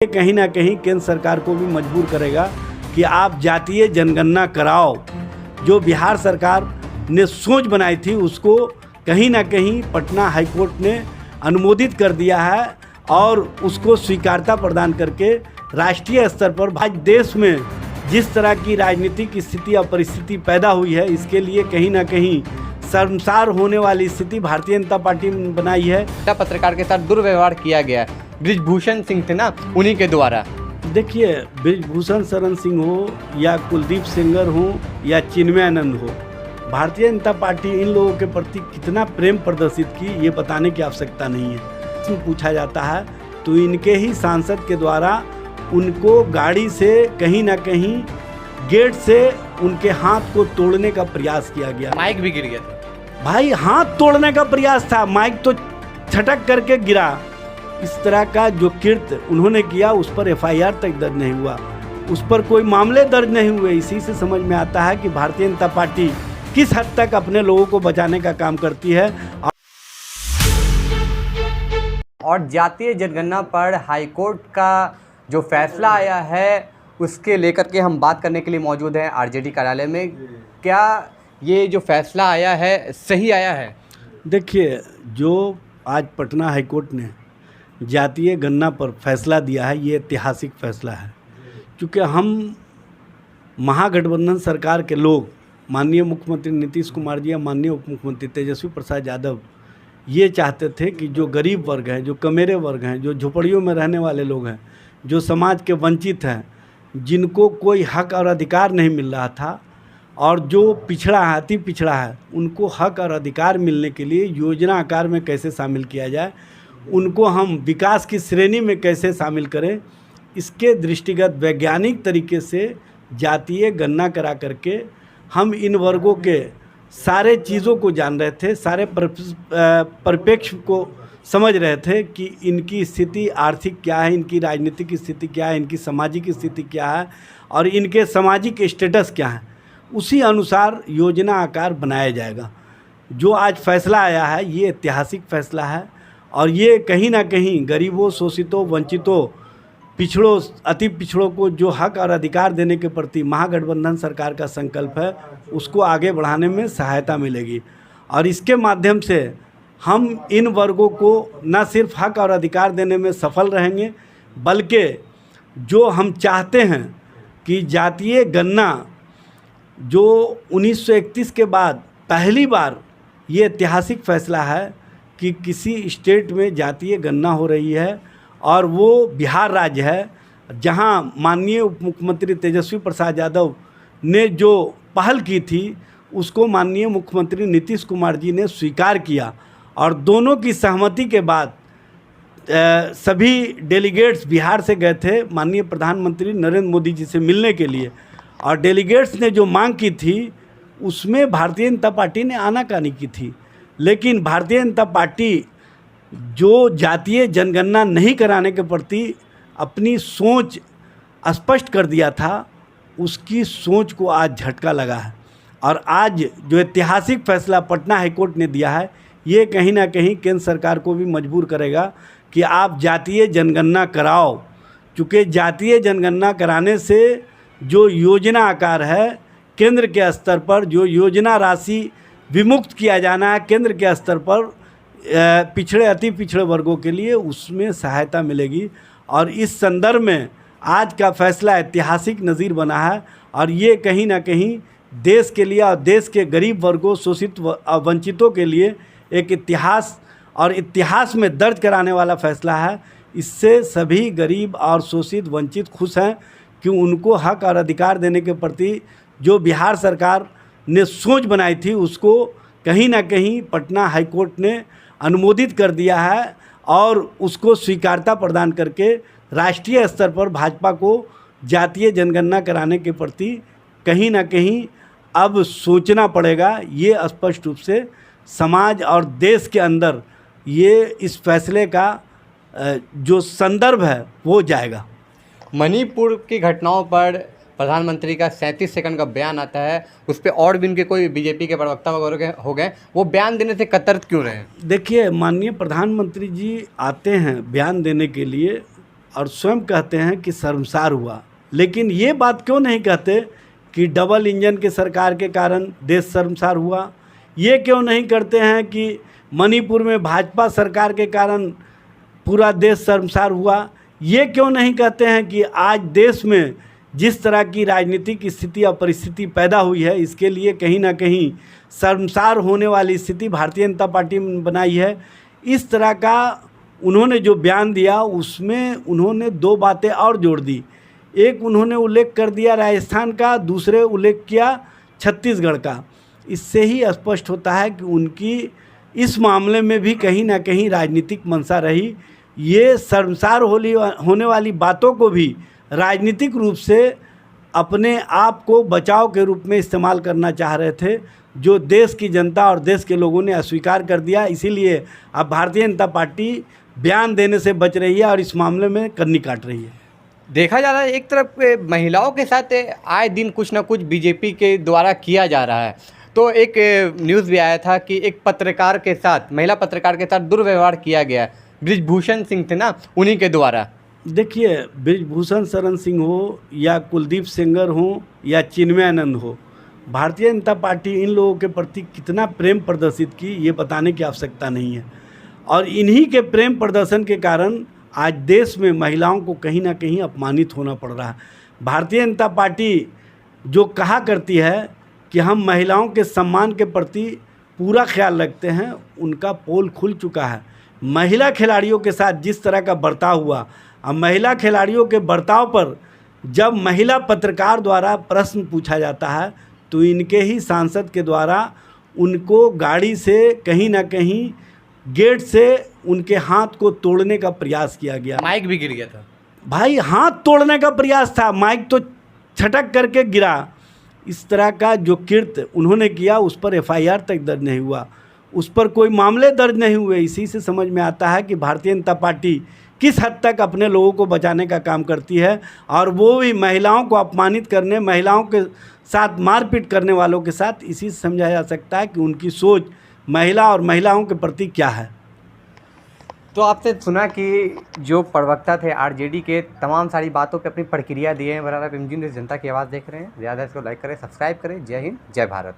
ये कहीं ना कहीं केंद्र सरकार को भी मजबूर करेगा कि आप जातीय जनगणना कराओ। जो बिहार सरकार ने सोच बनाई थी उसको कहीं ना कहीं पटना हाईकोर्ट ने अनुमोदित कर दिया है और उसको स्वीकारता प्रदान करके राष्ट्रीय स्तर पर आज देश में जिस तरह की राजनीतिक स्थिति और परिस्थिति पैदा हुई है, इसके लिए कहीं ना कहीं शर्मसार होने वाली स्थिति भारतीय जनता पार्टी ने बनाई है। पत्रकार के साथ दुर्व्यवहार किया गया, बृजभूषण सिंह थे ना, उन्हीं के द्वारा। देखिए, बृजभूषण शरण सिंह हो या कुलदीप सेंगर हो या चिन्मयानंद हो, भारतीय जनता पार्टी इन लोगों के प्रति कितना प्रेम प्रदर्शित की ये बताने की आवश्यकता नहीं है। इसमें पूछा जाता है तो इनके ही सांसद के द्वारा उनको गाड़ी से कहीं ना कहीं गेट से उनके हाथ को तोड़ने का प्रयास किया गया। माइक भी गिर गया था भाई, हाथ तोड़ने का प्रयास था, माइक तो छटक करके गिरा। इस तरह का जो कृत्य उन्होंने किया उस पर एफआईआर तक दर्ज नहीं हुआ, उस पर कोई मामले दर्ज नहीं हुए। इसी से समझ में आता है कि भारतीय जनता पार्टी किस हद तक अपने लोगों को बचाने का काम करती है। और जातीय जनगणना पर हाईकोर्ट का जो फैसला आया है उसके लेकर के हम बात करने के लिए मौजूद हैं आरजेडी कार्यालय में। क्या ये जो फैसला आया है सही आया है? देखिए, जो आज पटना हाईकोर्ट ने जातीय गणना पर फैसला दिया है ये ऐतिहासिक फैसला है, क्योंकि हम महागठबंधन सरकार के लोग, माननीय मुख्यमंत्री नीतीश कुमार जी या माननीय उप मुख्यमंत्री तेजस्वी प्रसाद यादव ये चाहते थे कि जो गरीब वर्ग हैं, जो कमेरे वर्ग हैं, जो झोपड़ियों में रहने वाले लोग हैं, जो समाज के वंचित हैं, जिनको कोई हक और अधिकार नहीं मिल रहा था और जो पिछड़ा है, अति पिछड़ा है, उनको हक और अधिकार मिलने के लिए योजना आकार में कैसे शामिल किया जाए, उनको हम विकास की श्रेणी में कैसे शामिल करें, इसके दृष्टिगत वैज्ञानिक तरीके से जातीय गणना करा करके हम इन वर्गों के सारे चीज़ों को जान रहे थे, सारे परिप्रेक्ष्य को समझ रहे थे कि इनकी स्थिति आर्थिक क्या है, इनकी राजनीतिक स्थिति क्या है, इनकी सामाजिक स्थिति क्या है और इनके सामाजिक स्टेटस क्या है। उसी अनुसार योजना आकार बनाया जाएगा। जो आज फैसला आया है ये ऐतिहासिक फैसला है और ये कहीं ना कहीं गरीबों, शोषितों, वंचितों, पिछड़ों, अति पिछड़ों को जो हक और अधिकार देने के प्रति महागठबंधन सरकार का संकल्प है उसको आगे बढ़ाने में सहायता मिलेगी। और इसके माध्यम से हम इन वर्गों को न सिर्फ हक और अधिकार देने में सफल रहेंगे, बल्कि जो हम चाहते हैं कि जातीय गणना जो 1931 के बाद पहली बार ये ऐतिहासिक फैसला है कि किसी स्टेट में जातीय गणना हो रही है और वो बिहार राज्य है, जहां माननीय उप मुख्यमंत्री तेजस्वी प्रसाद यादव ने जो पहल की थी उसको माननीय मुख्यमंत्री नीतीश कुमार जी ने स्वीकार किया और दोनों की सहमति के बाद सभी डेलीगेट्स बिहार से गए थे माननीय प्रधानमंत्री नरेंद्र मोदी जी से मिलने के लिए और डेलीगेट्स ने जो मांग की थी उसमें भारतीय जनता पार्टी ने आनाकानी की थी। लेकिन भारतीय जनता पार्टी जो जातीय जनगणना नहीं कराने के प्रति अपनी सोच स्पष्ट कर दिया था, उसकी सोच को आज झटका लगा है और आज जो ऐतिहासिक फैसला पटना हाईकोर्ट ने दिया है ये कहीं ना कहीं केंद्र सरकार को भी मजबूर करेगा कि आप जातीय जनगणना कराओ। क्योंकि जातीय जनगणना कराने से जो योजना आकार है केंद्र के स्तर पर, जो योजना राशि विमुक्त किया जाना है केंद्र के स्तर पर पिछड़े, अति पिछड़े वर्गों के लिए, उसमें सहायता मिलेगी। और इस संदर्भ में आज का फैसला ऐतिहासिक नज़ीर बना है और ये कहीं ना कहीं देश के लिए और देश के गरीब वर्गों, शोषित वंचितों के लिए एक इतिहास और इतिहास में दर्ज कराने वाला फैसला है। इससे सभी गरीब और शोषित वंचित खुश हैं कि उनको हक और अधिकार देने के प्रति जो बिहार सरकार ने सोच बनाई थी उसको कहीं ना कहीं पटना हाईकोर्ट ने अनुमोदित कर दिया है और उसको स्वीकारता प्रदान करके राष्ट्रीय स्तर पर भाजपा को जातीय जनगणना कराने के प्रति कहीं ना कहीं अब सोचना पड़ेगा। ये स्पष्ट रूप से समाज और देश के अंदर ये इस फैसले का जो संदर्भ है वो जाएगा। मणिपुर की घटनाओं पर प्रधानमंत्री का 37 सेकंड का बयान आता है, उस पर और भी उनके कोई बीजेपी के प्रवक्ता वगैरह हो गए, वो बयान देने से कतरत क्यों रहे? देखिए, माननीय प्रधानमंत्री जी आते हैं बयान देने के लिए और स्वयं कहते हैं कि शर्मसार हुआ, लेकिन ये बात क्यों नहीं कहते कि डबल इंजन के सरकार के कारण देश शर्मसार हुआ? ये क्यों नहीं करते हैं कि मणिपुर में भाजपा सरकार के कारण पूरा देश शर्मसार हुआ? ये क्यों नहीं कहते हैं कि आज देश में जिस तरह की राजनीतिक स्थिति और परिस्थिति पैदा हुई है, इसके लिए कहीं ना कहीं शर्मसार होने वाली स्थिति भारतीय जनता पार्टी ने बनाई है? इस तरह का उन्होंने जो बयान दिया उसमें उन्होंने दो बातें और जोड़ दी। एक उन्होंने उल्लेख कर दिया राजस्थान का, दूसरे उल्लेख किया छत्तीसगढ़ का। इससे ही स्पष्ट होता है कि उनकी इस मामले में भी कहीं ना कहीं राजनीतिक मंशा रही। ये शर्मसार होने वाली बातों को भी राजनीतिक रूप से अपने आप को बचाव के रूप में इस्तेमाल करना चाह रहे थे, जो देश की जनता और देश के लोगों ने अस्वीकार कर दिया। इसीलिए अब भारतीय जनता पार्टी बयान देने से बच रही है और इस मामले में कन्नी काट रही है। देखा जा रहा है एक तरफ महिलाओं के साथ आए दिन कुछ ना कुछ बीजेपी के द्वारा किया जा रहा है। तो एक न्यूज़ भी आया था कि एक पत्रकार के साथ, महिला पत्रकार के साथ दुर्व्यवहार किया गया। बृजभूषण सिंह थे ना, उन्हीं के द्वारा। देखिए, बृजभूषण शरण सिंह हो या कुलदीप सेंगर हो या चिन्मयानंद हो, भारतीय जनता पार्टी इन लोगों के प्रति कितना प्रेम प्रदर्शित की ये बताने की आवश्यकता नहीं है। और इन्हीं के प्रेम प्रदर्शन के कारण आज देश में महिलाओं को कहीं ना कहीं अपमानित होना पड़ रहा है। भारतीय जनता पार्टी जो कहा करती है कि हम महिलाओं के सम्मान के प्रति पूरा ख्याल रखते हैं, उनका पोल खुल चुका है। महिला खिलाड़ियों के साथ जिस तरह का बर्ताव हुआ, अब महिला खिलाड़ियों के बर्ताव पर जब महिला पत्रकार द्वारा प्रश्न पूछा जाता है तो इनके ही सांसद के द्वारा उनको गाड़ी से कहीं ना कहीं गेट से उनके हाथ को तोड़ने का प्रयास किया गया। माइक भी गिर गया था। भाई, हाथ तोड़ने का प्रयास था, माइक तो छटक करके गिरा। इस तरह का जो कृत्य उन्होंने किया उस पर एफआईआर तक दर्ज नहीं हुआ, उस पर कोई मामले दर्ज नहीं हुए। इसी से समझ में आता है कि भारतीय जनता पार्टी किस हद तक अपने लोगों को बचाने का काम करती है, और वो भी महिलाओं को अपमानित करने, महिलाओं के साथ मारपीट करने वालों के साथ। इसी से समझा जा सकता है कि उनकी सोच महिला और महिलाओं के प्रति क्या है। तो आपसे सुना कि जो प्रवक्ता थे आरजेडी के, तमाम सारी बातों पे अपनी प्रतिक्रिया दिए हैं। बराबर जनता की आवाज़ देख रहे हैं, ज़्यादा इसको लाइक करें, सब्सक्राइब करें। जय हिंद, जय भारत।